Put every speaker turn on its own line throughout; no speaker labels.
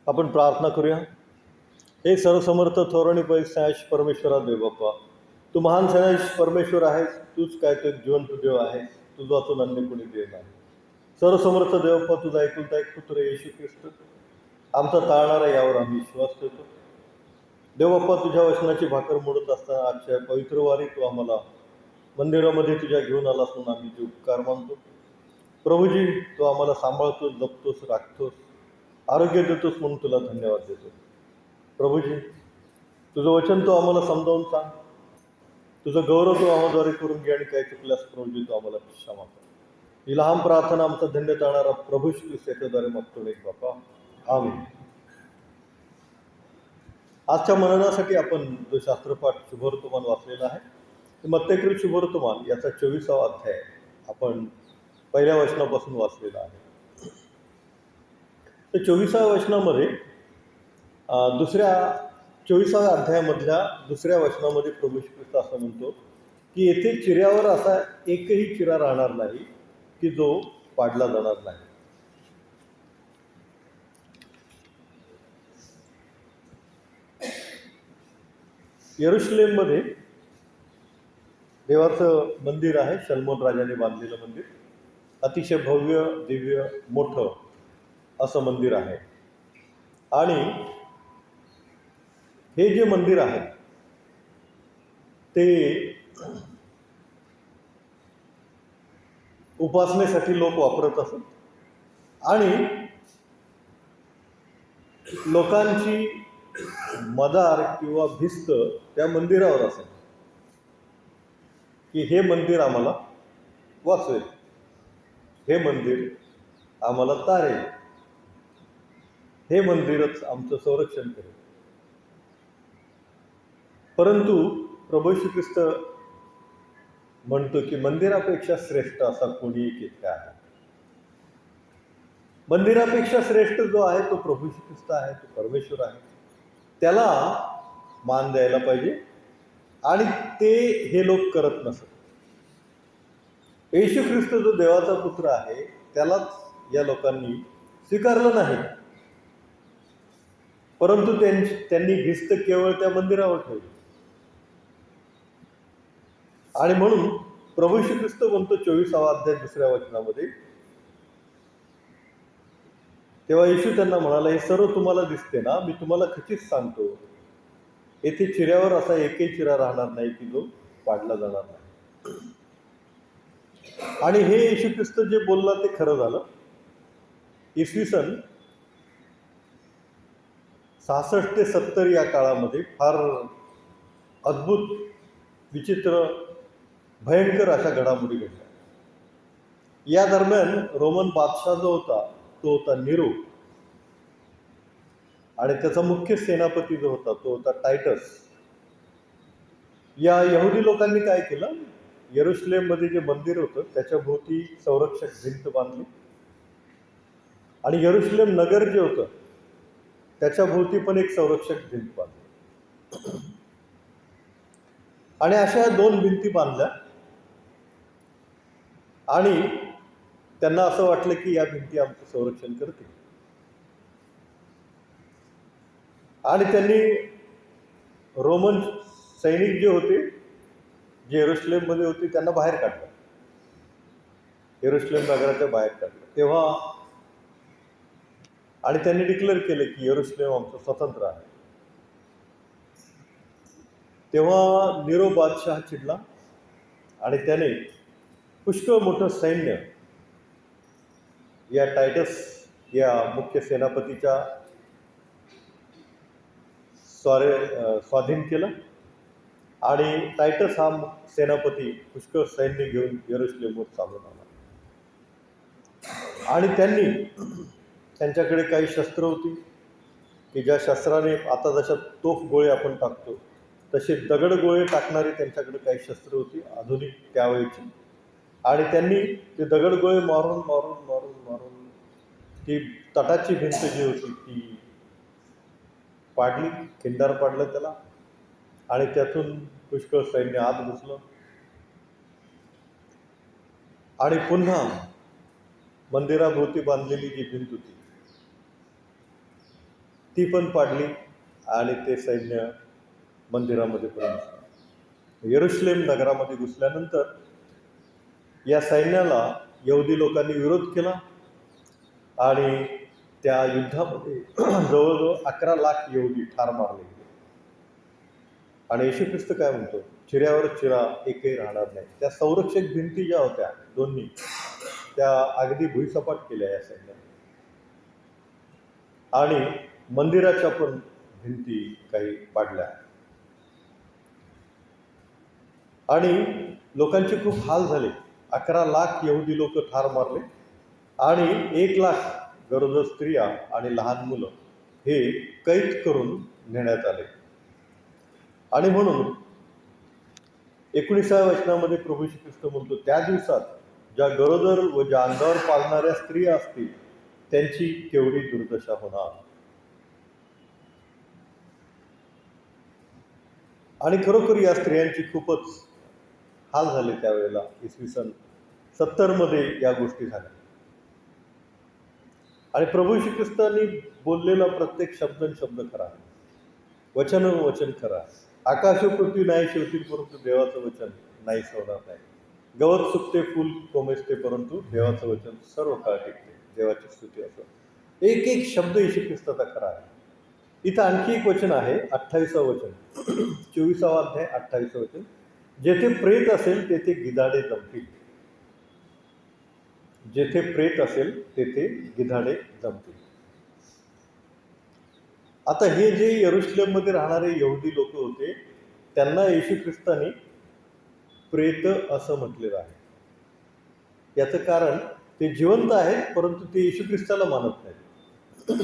आपण प्रार्थना करूया. हे सर्वसमर्थ थोर आणि पैशाश परमेश्वरा देव बाप्पा, तू महान सैन्याश परमेश्वर आहेस. तूच काय ते जिवंत देव आहेस. तुझं वाचून अन्य कोणी देव नाही. सर्वसमर्थ देव बाप्पा, तुझा एकुलता एक पुत्र येशू ख्रिस्त आमचा ताळणारा, यावर आम्ही विश्वास ठेवतो. देव बाप्पा, तुझ्या वचनाची भाकर मोडत असताना आजच्या पवित्र वारी तू आम्हाला मंदिरामध्ये तुझ्या घेऊन आलास म्हणून आम्ही जे उपकार मानतो. प्रभूजी, तू आम्हाला सांभाळतोस, जपतोस, राखतोस, आरोग्य देतोस म्हणून तुला धन्यवाद देतो. प्रभूजी, तुझं वचन तू आम्हाला समजावून सांग. तुझं गौरव तू आम्हाद्वारे करून घे आणि काही चुकल्यास प्रभूजी तू आम्हाला क्षमा कर. ही लहान प्रार्थना आमचा धन्य टाळणारा प्रभू श्री याच्याद्वारे मागतो एक बापा, आमीन. आजच्या मननासाठी आपण जो शास्त्रपाठ शुभवर्तमान वाचलेला आहे, मत्तेकृत शुभवर्तमान याचा 24वा अध्याय आपण पहिल्या वचनापासून वाचलेला आहे. तर 24व्या वचनामध्ये 24व्या अध्यायामधल्या दुसऱ्या वचनामध्ये प्रभू ख्रिस्त असं म्हणतो की येथे चिऱ्यावर असा एकही चिरा राहणार नाही की जो पाडला जाणार नाही. यरुशलेममध्ये देवाचं मंदिर आहे, सलमोन राजाने बांधलेलं मंदिर. अतिशय भव्य, दिव्य, मोठं असं मंदिर आहे. आणि हे जे मंदिर आहे ते उपासनेसाठी लोक वापरत असत आणि लोकांची मदार किंवा भिस्त त्या मंदिरावर असेल की हे मंदिर आम्हाला वाचवेल, हे मंदिर आम्हाला तारेल, हे मंदिरच आमचं संरक्षण करेल. परंतु प्रभू येशू ख्रिस्त म्हणतो की मंदिरापेक्षा श्रेष्ठ असा कोणी एक आहे. मंदिरापेक्षा श्रेष्ठ जो आहे तो प्रभू येशू ख्रिस्त आहे, तो परमेश्वर आहे. त्याला मान द्यायला पाहिजे आणि ते हे लोक करत नसत. येशू ख्रिस्त जो देवाचा पुत्र आहे त्यालाच या लोकांनी स्वीकारलं नाही, परंतु त्यांनी भिस्त केवळ त्या मंदिरावर ठेवली. आणि म्हणून प्रभू येशू ख्रिस्त म्हणतो 24वा अध्याय 2ऱ्या वचनामध्ये, तेव्हा येशू त्यांना म्हणाला, हे सर्व तुम्हाला दिसते ना, मी तुम्हाला खचित सांगतो, येथे चिऱ्यावर असा एकही चिरा राहणार नाही की जो पाडला जाणार नाही. आणि हे येशू ख्रिस्त जे बोलला ते खरं झालं. इसवी सन 66 ते 70 या काळामध्ये फार अद्भुत, विचित्र, भयंकर अशा घडामोडी घडल्या. या दरम्यान रोमन बादशाह जो होता तो होता नीरो, आणि त्याचा मुख्य सेनापती जो होता तो होता टायटस. या यहुदी लोकांनी काय केलं, यरुशलेममध्ये जे मंदिर होतं त्याच्या भोवती संरक्षक भिंत बांधली आणि यरुशलेम नगर जे होतं त्याच्या भोवती पण एक संरक्षक भिंत बांधली. आणि अशा 2 भिंती बांधल्या आणि त्यांना असं वाटलं की या भिंती आमचं संरक्षण करतील. आणि त्यांनी रोमन सैनिक जे होते, जे यरुशलेममध्ये होते, त्यांना बाहेर काढलं, यरुशलेम नगराच्या बाहेर काढलं. तेव्हा आणि त्यांनी डिक्लेअर केलं की यरुशलेम आमचं स्वतंत्र आहे. तेव्हा नीरो बादशाह चिडला आणि त्याने पुष्कळ मोठं सैन्य या टायटस या मुख्य सेनापतीच्या स्वाधीन केलं. आणि टायटस हा सेनापती पुष्कळ सैन्य घेऊन यरुशलेमवर चालून आला. आणि त्यांच्याकडे काही शस्त्र होती की ज्या शस्त्राने आता जशा तोफ गोळे आपण टाकतो तसे दगड गोळे टाकणारी त्यांच्याकडे काही शस्त्र होती, आधुनिक त्यावेळेची. आणि त्यांनी ते दगड गोळे मारून मारून मारून मारून ती तटाची भिंत जी होती ती पाडली, खिंडार पाडलं त्याला, आणि त्यातून पुष्कळ सैन्य आत घुसलं. आणि पुन्हा मंदिराभोवती बांधलेली जी भिंत होती ती पण पाडली आणि ते सैन्य मंदिरामध्ये प्रवेश. यरुशलेम नगरामध्ये घुसल्यानंतर या सैन्याला यहुदी लोकांनी विरोध केला आणि त्या युद्धामध्ये जवळजवळ 11 लाख यहुदी ठार मारले गेले. आणि येशू ख्रिस्त काय म्हणतो, चिऱ्यावर चिरा एकही राहणार नाही. त्या संरक्षक भिंती ज्या होत्या दोन्ही, त्या अगदी भुईसपाट केल्या या सैन्याने. आणि मंदिराच्या पण भिंती काही पाडल्या आणि लोकांचे खूप हाल झाले. 11 लाख यहुदी लोक ठार मारले आणि 1 लाख गरोदर स्त्रिया आणि लहान मुलं हे कैद करून नेण्यात आले. आणि म्हणून 19व्या वचनामध्ये प्रभू श्री ख्रिस्त म्हणतो, त्या दिवसात ज्या गरोदर व ज्या अंगावर पाळणाऱ्या स्त्रिया असतील त्यांची केवढी दुर्दशा होणार. आणि खरोखर या स्त्रियांची खूपच हाल झाले त्यावेळेला. इसवी सन 70 मध्ये या गोष्टी झाल्या. आणि प्रभू श्री ख्रिस्तांनी बोललेला प्रत्येक शब्द खरा, वचन खरा. आकाश पृथ्वी नाही शेवतील, परंतु देवाचं वचन नाही सोडणार नाही. गवत सुकते, फूल कोमेजते, परंतु देवाचं वचन सर्व काळ टिकते. देवाची स्तुती असो. एक एक शब्द येशू ख्रिस्ताचा खरा आहे. इथं आणखी एक वचन आहे, 28वं वचन, 24वा अध्याय 28वं वचन, जेथे प्रेत असेल तेथे गिधाडे जमतील. जेथे प्रेत असेल तेथे गिधाडे जमतील. आता हे जे यरुशलेममध्ये राहणारे यहुदी लोक होते त्यांना येशू ख्रिस्ताने प्रेत असं म्हटलेलं आहे. याचं कारण ते जिवंत आहेत, परंतु ते येशू ख्रिस्ताला मानत नाहीत.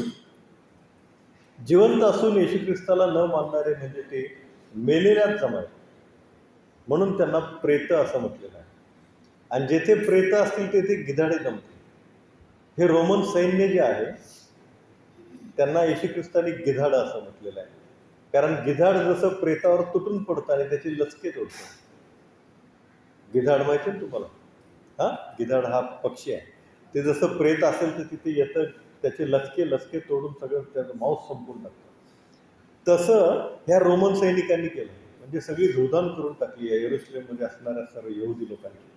जिवंत असून येशू ख्रिस्ताला न मानणारे म्हणजे ते मेलेल्यात जमाय, म्हणून त्यांना प्रेत असं म्हटलेलं आहे. आणि जेथे प्रेत असतील तेथे गिधाडे जमतील. हे रोमन सैन्य जे आहे त्यांना येशू ख्रिस्ताने गिधाड असं म्हटलेलं आहे. कारण गिधाड जसं प्रेतावर तुटून पडतं आणि त्याचे लचके तोडतं. गिधाड माहिती ना तुम्हाला? गिधाड हा पक्षी आहे. ते जसं प्रेत असेल तर तिथे येतं, त्याचे लचके तोडून सगळं त्याचं मांस संपून टाकतं. तसं ह्या रोमन सैनिकांनी केलं. म्हणजे सगळी धुळधाण करून टाकली आहे यरुशलेममध्ये असणाऱ्या सर्व यहुदी लोकांनी.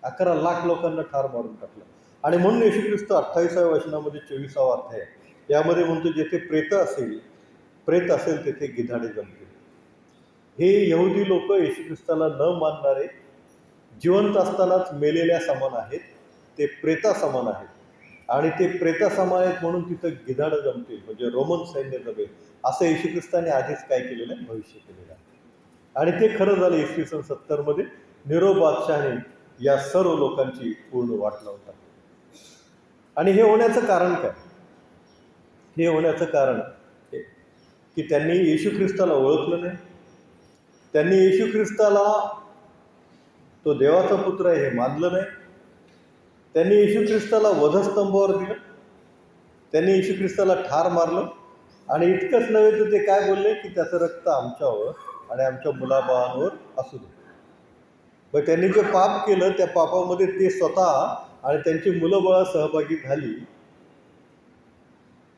11 लाख लोकांना ठार मारून टाकलं. आणि म्हणून येशू ख्रिस्त 28व्या वचनामध्ये 24वा अध्याय यामध्ये म्हणतो, जेथे प्रेत असेल तेथे गिधाडे जमतील. हे यहुदी लोक येशू ख्रिस्ताला न मानणारे, जिवंत असतानाच मेलेल्या समान आहेत. ते प्रेता समान आहेत. आणि ते प्रेता समान आहेत म्हणून तिथं गिधाडं जमतील, म्हणजे रोमन सैन्य जमेल, असं येशू ख्रिस्ताने आधीच काय केलेलं आहे, भविष्य केलेलं आहे. आणि ते खरं झालं. इसवी सन 70 मध्ये निरो बादशाहने या सर्व लोकांची पूर्ण वाट लावून टाकली. आणि हे होण्याचं कारण काय? हे होण्याचं कारण की त्यांनी येशू ख्रिस्ताला ओळखलं नाही. त्यांनी येशू ख्रिस्ताला तो देवाचा पुत्र आहे हे मानलं नाही. त्यांनी येशू ख्रिस्ताला वधस्तंभावर दिलं. त्यांनी येशू ख्रिस्ताला ठार मारलं. आणि इतकंच नव्हे तर ते काय बोलले की त्याचं रक्त आमच्यावर आणि आमच्या मुलाबाळांवर असू दे. मग त्यांनी जे पाप केलं त्या पापामध्ये ते स्वतः आणि त्यांची मुलंबाळं सहभागी झाली,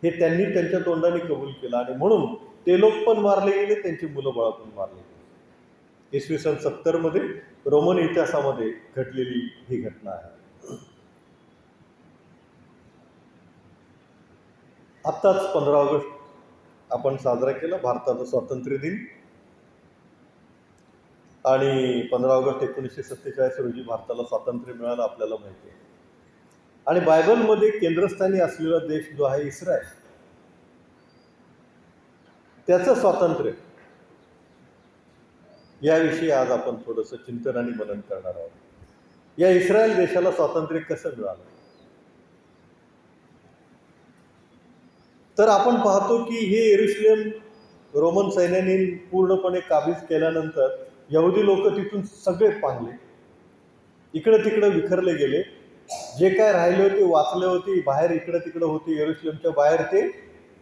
हे त्यांनी त्यांच्या तोंडाने कबूल केलं. आणि म्हणून ते लोक पण मारले गेले, त्यांची मुलंबाळं पण मारले गेले. इसवी सन 70 मध्ये रोमन इतिहासामध्ये घडलेली ही घटना आहे. आत्ताच 15 ऑगस्ट आपण साजरा केला, भारताचा स्वातंत्र्य दिन. आणि 15 ऑगस्ट 1947 रोजी भारताला स्वातंत्र्य मिळालं, आपल्याला माहिती आहे. आणि बायबलमध्ये केंद्रस्थानी असलेला देश जो आहे इस्रायल, त्याचं स्वातंत्र्य याविषयी आज आपण थोडंसं चिंतन आणि मनन करणार आहोत. या इस्रायल देशाला स्वातंत्र्य कसं मिळालं? तर आपण पाहतो की हे यरुशलेम रोमन सैन्याने पूर्णपणे काबीज केल्यानंतर यहुदी लोक तिथून सगळे पांगले, इकडं तिकडं विखरले गेले. जे काय राहिले होते, वाचले होते, बाहेर इकडं तिकडं होते, यरुशलेमच्या बाहेर ते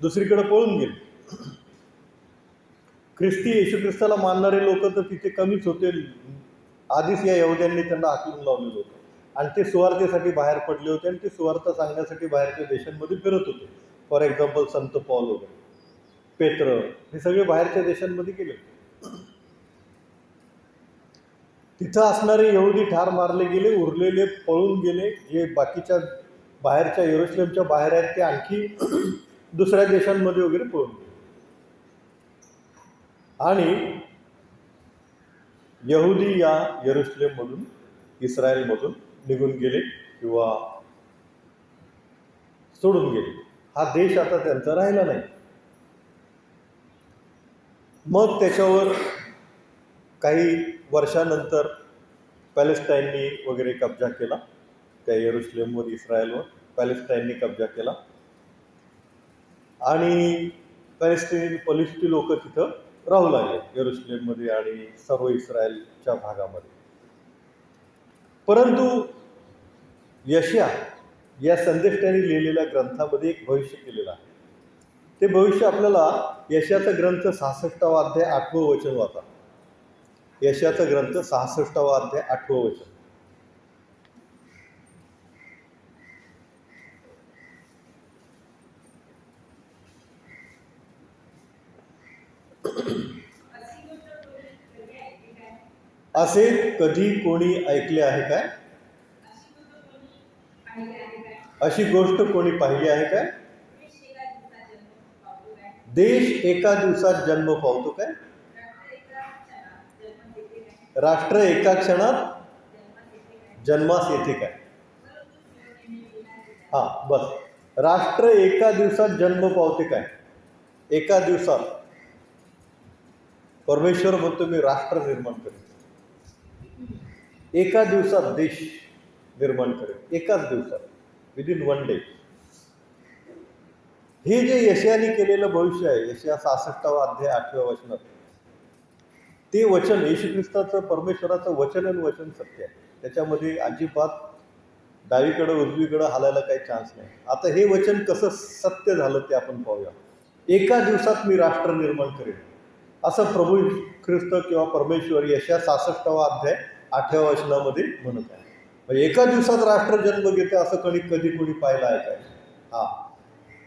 दुसरीकडे पळून गेले. ख्रिस्ती येशू ख्रिस्ताला मानणारे लोक तर तिथे कमीच होते. आधीच या यहुद्यांनी त्यांना हाकलून लावलेलं होतं. आणि ते सुवार्थेसाठी बाहेर पडले होते आणि ते सुवार्थ सांगण्यासाठी बाहेरच्या देशांमध्ये फिरत होते. फॉर एक्झाम्पल संत पॉल वगैरे. पेत्र, हे सगळे बाहेरच्या देशांमध्ये गेले. तिथं असणारे यहुदी ठार मारले गेले, उरलेले पळून गेले. जे बाकीच्या बाहेरच्या यरुशलेमच्या बाहेर आहेत ते आणखी दुसऱ्या देशांमध्ये वगैरे पळून गेले. आणि यहुदी या यरुशलेममधून, इस्रायलमधून निघून गेले किंवा सोडून गेले. हा देश आता त्यांचा राहिला नाही. मग त्याच्यावर काही वर्षानंतर पॅलेस्टाईननी वगैरे कब्जा केला. त्या यरुशलेमवर, इस्रायलवर पॅलेस्टाईननी कब्जा केला आणि पॅलेस्टिनी लोक तिथं राहू लागले यरुशलेममध्ये आणि सर्व इस्रायलच्या भागामध्ये. परंतु यशया या संदेष्टाने लिहिलेल्या ग्रंथामध्ये एक भविष्य केलेलं आहे. ते भविष्य आपल्याला यशयाचा ग्रंथ 66वा अध्याय 8वं वचन वाचा. यशयाचा ग्रंथ 66वा अध्याय 8वं वचन. असे कधी कोणी ऐकले आहे काय? अशी गोष्ट कोणी पाहिली आहे काय? देश एका दिवसात जन्म पावतो काय? राष्ट्र एका क्षणात जन्मास येते काय? हा, बस. राष्ट्र एका दिवसात जन्म पावते काय? एका दिवसात. परमेश्वर म्हणतो मी राष्ट्र निर्माण करेन, एका दिवसात देश निर्माण करेन, एकाच दिवसात, विदिन 1 डे. हे जे यशयाने केलेलं भविष्य आहे, यशया 66वा अध्याय 8व्या वचनात, ते वचन येशू ख्रिस्ताचं, परमेश्वराचं वचन आणि वचन सत्य आहे. त्याच्यामध्ये अजिबात डावीकडं उजवीकडं हालायला काही चान्स नाही. आता हे वचन कसं सत्य झालं ते आपण पाहूया. एका दिवसात मी राष्ट्र निर्माण करेन, असं प्रभू ख्रिस्त किंवा परमेश्वर यशया 66वा अध्याय 8व्या वचनामध्ये म्हणत आहे. म्हणजे एका दिवसात राष्ट्र जन्म घेते असं कधी कोणी पाहिलं आहे काय? हा,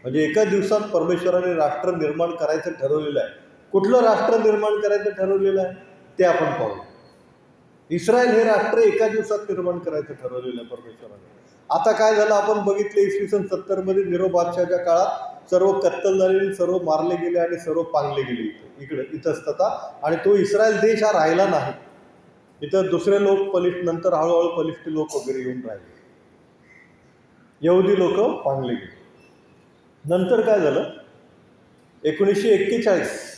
म्हणजे एका दिवसात परमेश्वराने राष्ट्र निर्माण करायचं ठरवलेलं आहे. कुठलं राष्ट्र निर्माण करायचं ठरवलेलं आहे ते आपण पाहू. इस्रायल हे राष्ट्र एका दिवसात निर्माण करायचं ठरवलेलं आहे परमेश्वराने. आता काय झालं आपण बघितलं, इसवी सन 70 निरो बादशाहच्या काळात सर्व कत्तल झालेले, सर्व मारले गेले आणि सर्व पांगले गेले इकडे इतस्तता. आणि तो इस्रायल देश हा राहिला नाही. इथं दुसरे लोक नंतर हळूहळू पलिष्ठी लोक वगैरे येऊन राहिले, यहुदी लोक पांगले गेले. नंतर काय झालं, 1941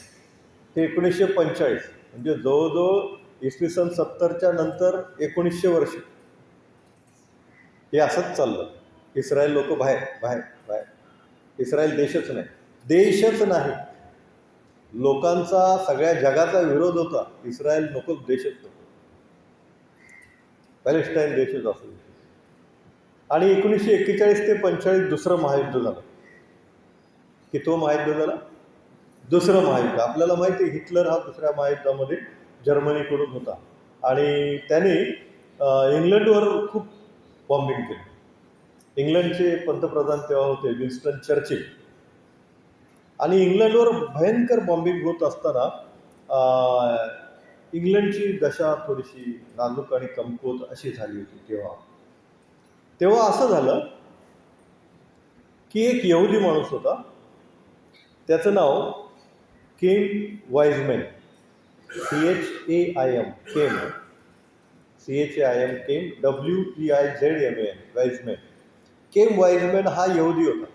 ते 1945, म्हणजे जवळजवळ इसवी सन 70च्या नंतर 1900 वर्ष हे असंच चाललं. इस्रायल लोक बाहेर बाहेर बाहेर. इस्रायल देशच नाही. लोकांचा, सगळ्या जगाचा विरोध होता. इस्रायल नकोच, देशच नको, पॅलेस्टाईन देशच असो. आणि 1941 ते 45 दुसरं महायुद्ध झालं. की तो महायुद्ध झाला, दुसरं महायुद्ध. आपल्याला माहिती आहे हिटलर हा दुसऱ्या महायुद्धामध्ये जर्मनीकडून होता आणि त्याने इंग्लंडवर खूप बॉम्बिंग केलं. इंग्लंडचे पंतप्रधान तेव्हा होते विन्स्टन चर्चिल. आणि इंग्लंडवर भयंकर बॉम्बिंग होत असताना इंग्लंडची दशा थोडीशी नाजूक आणि कमकुवत अशी झाली होती. तेव्हा असं झालं की एक यहुदी माणूस होता, त्याचं नाव केम वाईजमॅन, CHAIM, केम, WEIZMAN, वाईजमॅन. केम वाईजमॅन हा यहुदी होता.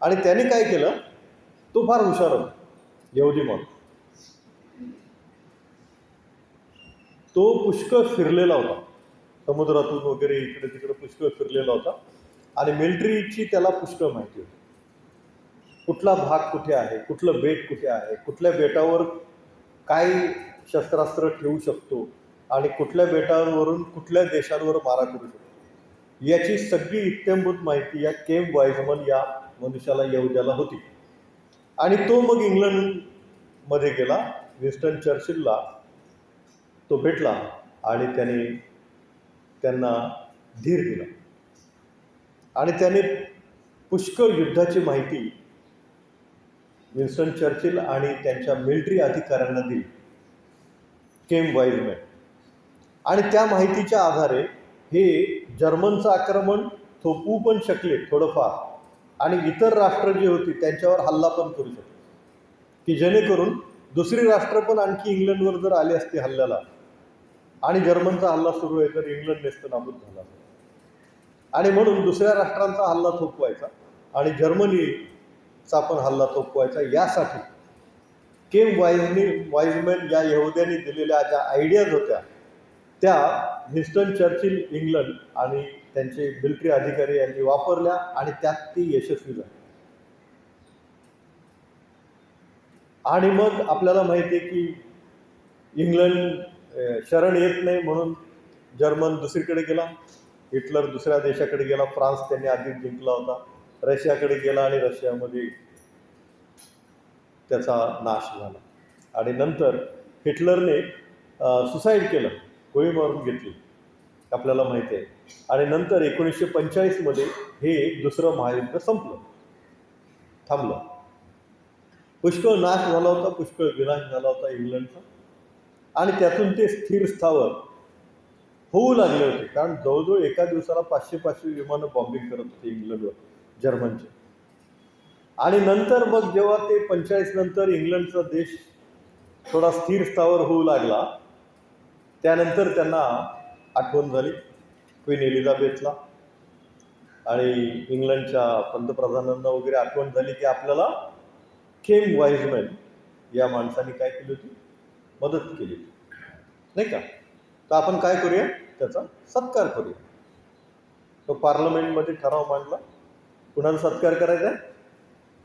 आणि त्याने काय केलं, तो फार हुशार होता यहुदी माणूस. तो पुष्कळ फिरलेला होता, समुद्रातून वगैरे इकडे तिकडे पुष्कळ फिरलेला होता. आणि मिलिटरीची त्याला पुष्कळ माहिती होती. कुठला भाग कुठे आहे, कुठलं बेट कुठे आहे, कुठल्या बेटावर काय शस्त्रास्त्र ठेवू शकतो आणि कुठल्या बेटावरून कुठल्या देशांवर मारा करू शकतो, याची सगळी इत्थंभूत माहिती या केम वाईजमन या मनुष्याला, यहुद्याला होती. आणि तो मग इंग्लंडमध्ये गेला, विन्स्टन चर्चिलला तो भेटला आणि त्यांना धीर दिला. आणि त्याने पुष्कळ युद्धाची माहिती विन्स्टन चर्चिल आणि त्यांच्या मिलिटरी अधिकाऱ्यांना दिली, केम वाईजमॅन. आणि त्या माहितीच्या आधारे हे जर्मनचं आक्रमण थोपवू पण शकले थोडंफार, आणि इतर राष्ट्र जी होती त्यांच्यावर हल्ला पण करू शकले, की जेणेकरून दुसरी राष्ट्र पण आणखी इंग्लंडवर जर आली असती हल्ल्याला आणि जर्मनचा हल्ला सुरू आहे तर इंग्लंड नेस्तनाबूत झाला. आणि म्हणून दुसऱ्या राष्ट्रांचा हल्ला थोपवायचा आणि जर्मनीचा पण हल्ला थोपवायचा, यासाठी केम वाईजमॅन या यहुद्यांनी दिलेल्या ज्या आयडियाज होत्या त्या विन्स्टन चर्चिल इंग्लंड आणि त्यांचे मिलिटरी अधिकारी यांनी वापरल्या आणि त्यात ती यशस्वी झाली. आणि मग आपल्याला माहिती आहे की इंग्लंड शरण येत नाही म्हणून जर्मन दुसरीकडे गेला, हिटलर दुसऱ्या देशाकडे गेला, फ्रान्स त्यांनी आधीच जिंकला होता, रशियाकडे गेला आणि रशियामध्ये त्याचा नाश झाला. आणि नंतर हिटलरने सुसाईड केलं, गोळी मारून घेतली, आपल्याला माहिती आहे. आणि नंतर 1945 हे दुसरं महायुद्ध संपलं, थांबलं. पुष्कळ नाश झाला होता, पुष्कळ विनाश झाला होता इंग्लंडचा, आणि त्यातून ते स्थिर स्थावर होऊ लागले होते. कारण जवळजवळ एका दिवसाला 500 विमानं बॉम्बिंग करत होते इंग्लंडवर जर्मनचे. आणि नंतर मग जेव्हा ते 45 नंतर इंग्लंडचा देश थोडा स्थिर स्थावर होऊ लागला, त्यानंतर त्यांना आठवण झाली क्वीन एलिझाबेथला आणि इंग्लंडच्या पंतप्रधानांना वगैरे आठवण झाली की आपल्याला केम वाईजमॅन या माणसाने काय केली होती, मदत केली, नाही का. तर आपण काय करूया, त्याचा सत्कार करूया. तो पार्लमेंटमध्ये ठराव मांडला, कुणाचा सत्कार करायचा आहे,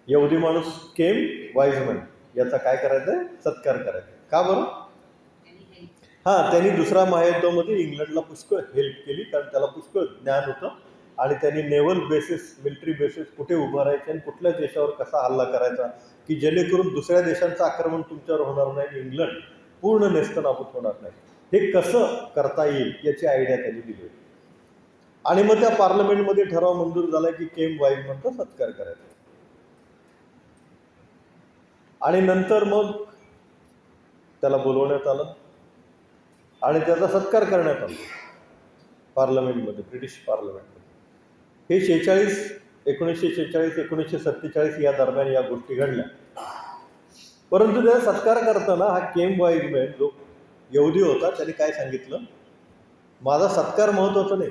यहुदी माणूस केम वाईजमॅन याचा काय करायचा आहे, सत्कार करायचा. का बरं? त्यांनी दुसऱ्या महायुद्धामध्ये इंग्लंडला पुष्कळ हेल्प केली, कारण त्याला पुष्कळ ज्ञान होतं आणि त्यांनी नेव्हल बेसिस, मिलिटरी बेसिस कुठे उभारायचे आणि कुठल्या देशावर कसा हल्ला करायचा की जेणेकरून दुसऱ्या देशांचं आक्रमण तुमच्यावर होणार नाही, इंग्लंड पूर्ण नेस्तनाबूत होणार नाही, हे कसं करता येईल याची आयडिया त्यांनी दिली होती. आणि मग त्या पार्लमेंटमध्ये ठराव मंजूर झाला की केम वाईजमॅनचा सत्कार करायचा. आणि नंतर मग त्याला बोलवण्यात आलं आणि त्याचा सत्कार करण्यात आला पार्लमेंटमध्ये, ब्रिटिश पार्लमेंटमध्ये. हे 1946, 1947 या दरम्यान या गोष्टी घडल्या. परंतु त्याचा सत्कार करताना हा केम वाईजमॅन जो यहुदी होता त्याने काय सांगितलं, माझा सत्कार महत्वाचा नाही,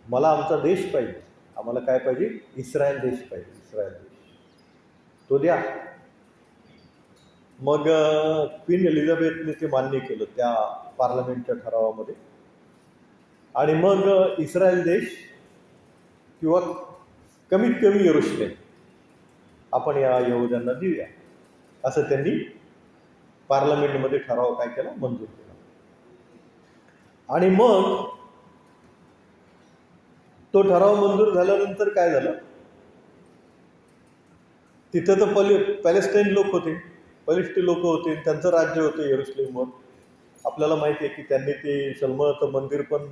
मला आमचा देश पाहिजे, आम्हाला काय पाहिजे, इस्रायल देश पाहिजे, इस्रायल देश तो द्या. मग क्वीन एलिझाबेथने ते मान्य केलं त्या पार्लमेंटच्या ठरावामध्ये. आणि मग इस्रायल देश किंवा कमीत कमी यरुशलेम आपण या यहुद्यांना देऊया, असं त्यांनी पार्लमेंटमध्ये ठराव काय केला, मंजूर केला. आणि मग तो ठराव मंजूर झाल्यानंतर काय झालं, तिथं तर पॅलेस्टाईन लोक होते, पॅलेस्टाईन लोक होते, त्यांचं राज्य होतं यरुशलेमवर. आपल्याला माहिती आहे की त्यांनी ते शल्मोनाचं मंदिर पण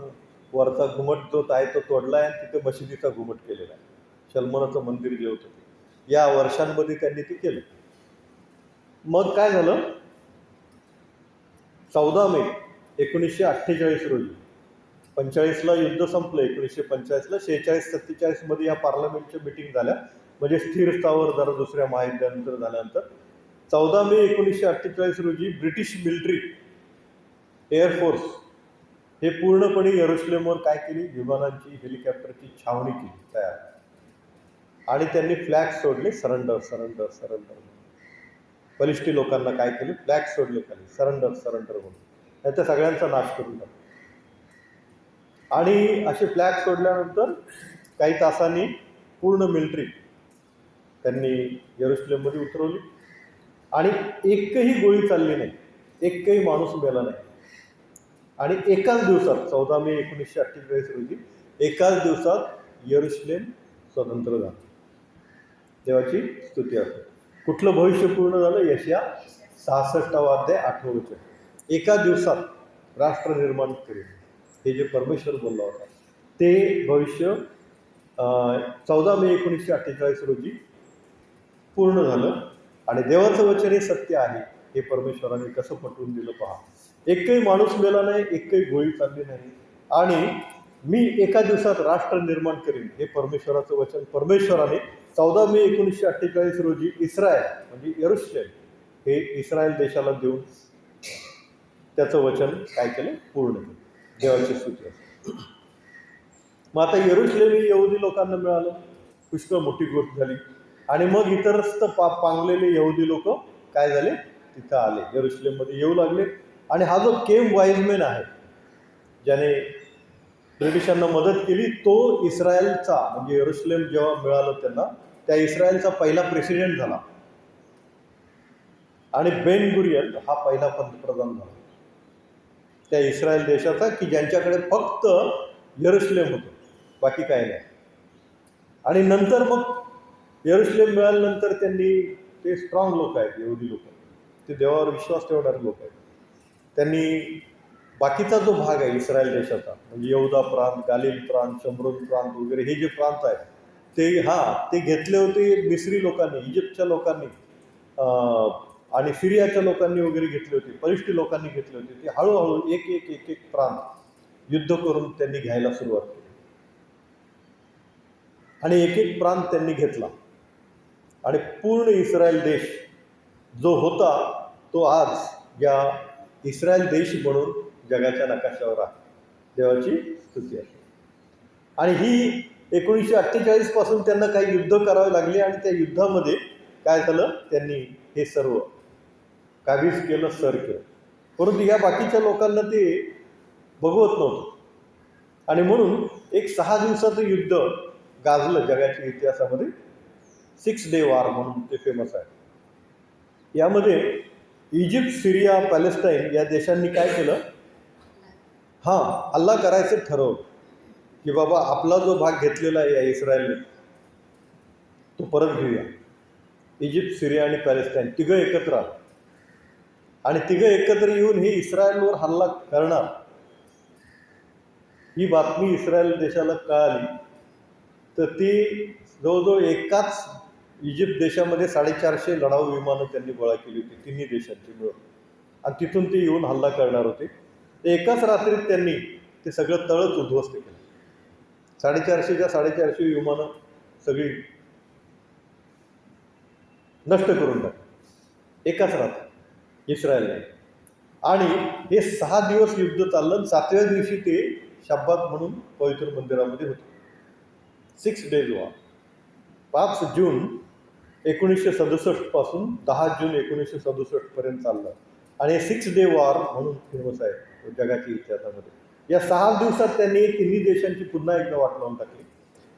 वरचा घुमट जो आहे तो तोडला आहे आणि तिथे मशिदीचा घुमट केलेला आहे. शल्मोनाचं मंदिर जे होतं ते या वर्षांमध्ये त्यांनी ते केलं. मग काय झालं, 14 मे 1948 रोजी, 45ला युद्ध संपलं 1945ला, 46-47 या पार्लमेंटच्या मिटिंग झाल्या, म्हणजे स्थिर स्थावर जरा दुसऱ्या महायुद्धानंतर झाल्यानंतर 14 मे 1948 रोजी ब्रिटिश मिलिटरी एअरफोर्स हे पूर्णपणे यरुशलेमवर काय केली, विमानांची, हेलिकॉप्टरची छावणी केली तयार, आणि त्यांनी फ्लॅग सोडले, सरेंडर सरेंडर सरेंडर. बलिष्ठी लोकांना काय केले, फ्लॅग सोडले खाली, सरेंडर सरेंडर म्हणून, त्याच्या सगळ्यांचा नाश करून टाकला. आणि असे फ्लॅग सोडल्यानंतर काही तासांनी पूर्ण मिलिटरी त्यांनी यरुशलेममध्ये उतरवली आणि एकही गोळी चालली नाही, एकही माणूस मेला नाही. आणि एकाच दिवसात 14 मे 1948 रोजी एकाच दिवसात यरुशलेम स्वतंत्र झालं. देवाची स्तुती असते. कुठलं भविष्य पूर्ण झालं, यशया 66वा अध्याय 8वं वचन, एका दिवसात राष्ट्र निर्माण करेल, हे जे परमेश्वर बोलला होता ते भविष्य 14 मे 1948 रोजी पूर्ण झालं. आणि देवाचं वचन हे सत्य आहे हे परमेश्वराने कसं पटवून दिलं पहा. एकही माणूस मेला नाही, एकही गोळी चालली नाही, आणि मी एका दिवसात राष्ट्र निर्माण करीन हे परमेश्वराचं वचन परमेश्वराने 14 मे 1948 रोजी इस्रायल म्हणजे यरूशलेम हे इस्रायल देशाला देऊन त्याचं वचन काय केलं, पूर्ण केलं. देवाची स्तुती असते. मग आता यरूशलेम हे यहुदी लोकांना मिळालं, पुष्कळ मोठी गोष्ट झाली. आणि मग इतरस्त पांगलेले यहुदी लोक काय झाले, तिथं आले, यरूशलेममध्ये येऊ लागले. आणि हा जो केम वाईजमॅन आहे ज्याने ब्रिटिशांना मदत केली, तो इस्रायलचा म्हणजे यरूशलेम जेव्हा मिळालं त्यांना, त्या इस्रायलचा पहिला प्रेसिडेंट झाला. आणि बेन गुरियन हा पहिला पंतप्रधान झाला त्या इस्रायल देशाचा, की ज्यांच्याकडे फक्त यरूशलेम होतं, बाकी काही नाही. आणि नंतर मग यरूशलेम मिळाल्यानंतर त्यांनी, ते स्ट्रॉंग लोक आहेत यहुदी लोक, ते देवावर विश्वास ठेवणारे लोक आहेत, त्यांनी बाकीचा जो भाग आहे इस्रायल देशाचा म्हणजे यहुदा प्रांत, गालिल प्रांत, शमरोन प्रांत वगैरे हे जे प्रांत आहेत ते घेतले होते मिस्री लोकांनी, इजिप्तच्या लोकांनी आणि सिरियाच्या लोकांनी वगैरे घेतले होते, पलिष्टी लोकांनी घेतले होते. ते हळूहळू एक एक प्रांत युद्ध करून त्यांनी घ्यायला सुरुवात केली. आणि एक एक प्रांत त्यांनी घेतला. आणि पूर्ण इस्रायल देश जो होता तो आज या इस्रायल देश म्हणून जगाच्या नकाशावर आहे. देवाची स्तुती आहे. आणि ही 1948 पासून त्यांना काही युद्ध करावे लागले. आणि त्या युद्धामध्ये काय झालं, त्यांनी हे सर्व काबीज केलं, सर केलं. परंतु ह्या बाकीच्या लोकांना ते बघवत नव्हतं. आणि म्हणून एक 6 दिवसाचं युद्ध गाजलं जगाच्या इतिहासामध्ये, 6 डे वॉर म्हणून ते फेमस आहे. यामध्ये इजिप्त, सिरिया, पॅलेस्टाईन या देशांनी काय केलं, हल्ला करायचं ठरवलं, की बाबा आपला जो भाग घेतलेला आहे या इस्रायलने तो परत घेऊया. इजिप्त, सिरिया आणि पॅलेस्टाईन तिघं एकत्र आलं. आणि तिघं एकत्र येऊन हे इस्रायलवर हल्ला करणार ही बातमी इस्रायल देशाला कळाली. तर ती जवळजवळ एकाच इजिप्त देशामध्ये 450 लढाऊ विमानं त्यांनी गोळा केली होती, तिन्ही देशांची मिळून. आणि तिथून ते येऊन हल्ला करणार होते. ते एकाच रात्रीत त्यांनी ते सगळं तळच उद्ध्वस्त केलं. 450च्या 450 विमानं सगळी नष्ट करून टाकली एकाच रात्री इस्रायलने. आणि हे 6 दिवस युद्ध चाललं. 7व्या दिवशी ते शब्बात म्हणून पवित्र मंदिरामध्ये होते. 6 डेज वॉर. 5 जून 1967 पासून 10 जून 1967 पर्यंत चाललं. आणि हे 6 डे वॉर म्हणून फेमस आहे जगाच्या इतिहासामध्ये. या 6 दिवसात त्यांनी तिन्ही देशांची पुन्हा एकदा वाट लावून टाकली.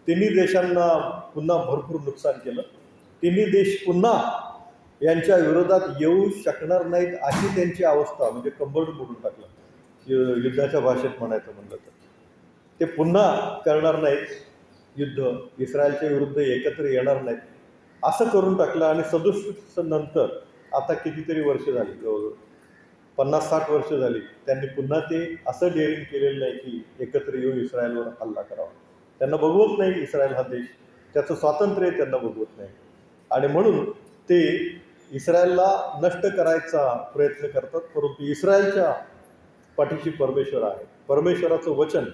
तिन्ही देशांना पुन्हा भरपूर नुकसान केलं. तिन्ही देश पुन्हा यांच्या विरोधात येऊ शकणार नाहीत अशी त्यांची अवस्था, म्हणजे कंबरड मोडून टाकलं युद्धाच्या भाषेत म्हणायचं म्हणलं तर. ते पुन्हा करणार नाहीत युद्ध, इस्रायलच्या विरुद्ध एकत्र येणार नाहीत असं करून टाकलं. आणि 67 नंतर आता कितीतरी वर्ष झाली, जवळजवळ 50-60 वर्ष झाली, त्यांनी पुन्हा ते असं डेअरिंग केलेलं नाही की एकत्र येऊन इस्रायलवर हल्ला करावा. त्यांना बघवत नाही इस्रायल हा देश, त्याचं स्वातंत्र्य त्यांना बघवत नाही. आणि म्हणून ते इस्रायलला नष्ट करायचा प्रयत्न करतात. परंतु इस्रायलच्या पाठीशी परमेश्वर आहे, परमेश्वराचं वचन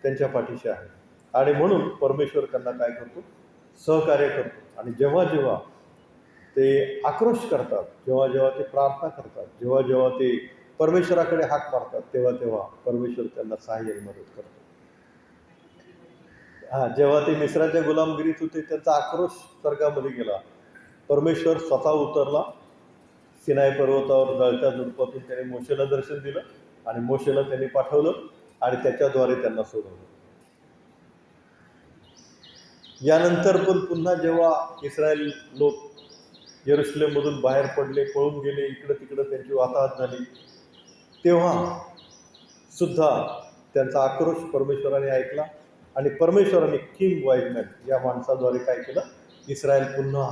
त्यांच्या पाठीशी आहे. आणि म्हणून परमेश्वर त्यांना काय करतो, सहकार्य करतो. आणि जेव्हा जेव्हा ते आक्रोश करतात, जेव्हा जेव्हा ते प्रार्थना करतात, जेव्हा जेव्हा ते परमेश्वराकडे हाक मारतात, तेव्हा तेव्हा परमेश्वर त्यांना सहाय्य मदत करतो. जेव्हा ते मिस्राच्या गुलामगिरीत होते, त्यांचा आक्रोश स्वर्गामध्ये गेला. परमेश्वर स्वतः उतरला सिनाई पर्वतावर, जळत्या झुडपातून त्याने मोशेला दर्शन दिलं. आणि मोशेला त्यांनी पाठवलं आणि त्याच्याद्वारे त्यांना सोडवलं. यानंतर पण पुन्हा जेव्हा इस्रायल लोक यरूशलेममधून बाहेर पडले, पळून गेले, इकडं तिकडं त्यांची वाताहत झाली, तेव्हा सुद्धा त्यांचा आक्रोश परमेश्वराने ऐकला. आणि परमेश्वराने किम वाईजमॅन या माणसाद्वारे काय केलं, इस्रायल पुन्हा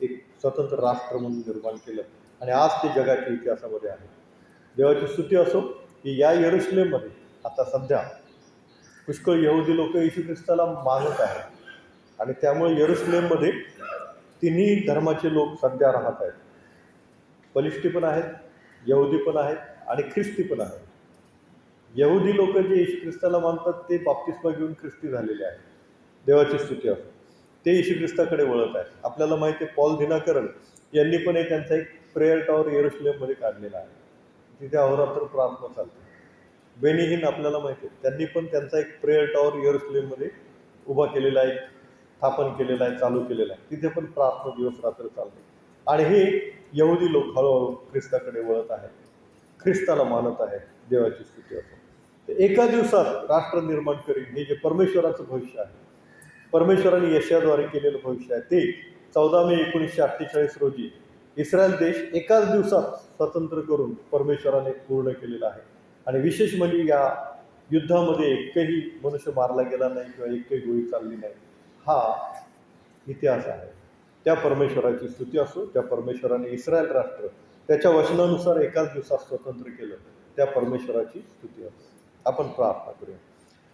एक स्वतंत्र राष्ट्र म्हणून निर्माण केलं. आणि आज ते जगाच्या इतिहासामध्ये आहे. देवाची स्तुती असो की या यरूशलेममध्ये आता सध्या पुष्कळ यहुदी लोक येशू ख्रिस्ताला मानत आहेत. आणि त्यामुळे यरूशलेममध्ये तिन्ही धर्माचे लोक सध्या राहत आहेत. बलिष्ठी पण आहेत, यहुदी पण आहेत आणि ख्रिस्ती पण आहेत. यहुदी लोक जे येशू ख्रिस्ताला मानतात ते बाप्तिस्मा घेऊन ख्रिस्ती झालेले आहेत. देवाची स्तुती असो. ते येशू ख्रिस्ताकडे वळत आहेत. आपल्याला माहिती आहे पॉल दिनाकरन यांनी पण त्यांचा एक प्रेयर टॉवर येरुशलेममध्ये काढलेला आहे. तिथे अहोरात्र प्रार्थना चालते. बेनिहीन आपल्याला माहिती आहे त्यांनी पण त्यांचा एक प्रेयर टॉवर येरुशलेममध्ये उभा केलेला आहे, स्थापन केलेला आहे, चालू केलेला आहे. तिथे पण प्रार्थना दिवस रात्र चालते. आणि हे यहुदी लोक हळूहळू ख्रिस्ताकडे वळत आहेत, ख्रिस्ताला मानत आहेत. देवाची स्तुती असो. एका दिवसात राष्ट्र निर्माण करीन हे जे परमेश्वराचं भविष्य आहे, परमेश्वराने यशाद्वारे केलेलं भविष्य आहे, ते 14 मे 1948 रोजी इस्रायल देश एकाच दिवसात स्वतंत्र करून परमेश्वराने पूर्ण केलेला आहे. आणि विशेष म्हणजे या युद्धामध्ये एकही मनुष्य मारला गेला नाही किंवा एकही गोळी चालली नाही. हा इतिहास आहे. त्या परमेश्वराची स्तुती असो. त्या परमेश्वराने इस्रायल राष्ट्र त्याच्या वचनानुसार एकाच दिवसात स्वतंत्र केलं, त्या परमेश्वराची स्तुती असो. आपण प्रार्थना करूया.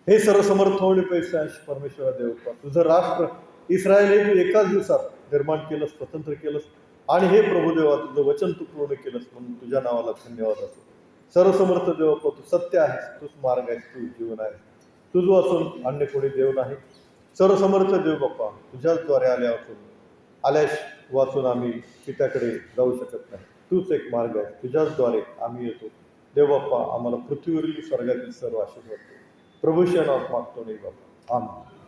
हे सर्वसमर्थ होणे पैसे परमेश्वरा देवता, तुझं राष्ट्र इस्रायल हे तू एकाच दिवसात निर्माण केलंस, स्वतंत्र केलंस. आणि हे प्रभुदेवा तुझं वचन तू पूर्ण केलंस, म्हणून तुझ्या नावाला धन्यवाद असो. सर्वसमर्थ देवता, तू सत्य आहेस, तूच मार्ग आहेस, तू जीवन आहेस, तुझ वाचून अन्य कोणी देव नाही. सर्वसमर्थ देव बाप्पा, तुझ्याचद्वारे आल्यास वाचून आम्ही पित्याकडे जाऊ शकत नाही. तूच एक मार्ग आहे, तुझ्याचद्वारे आम्ही येतो. देव बाप्पा, आम्हाला पृथ्वीवरील स्वर्गातील सर्व आशीर्वाद दे. प्रभूच्या नावात मागतो नाही बाप्पा, आमेन.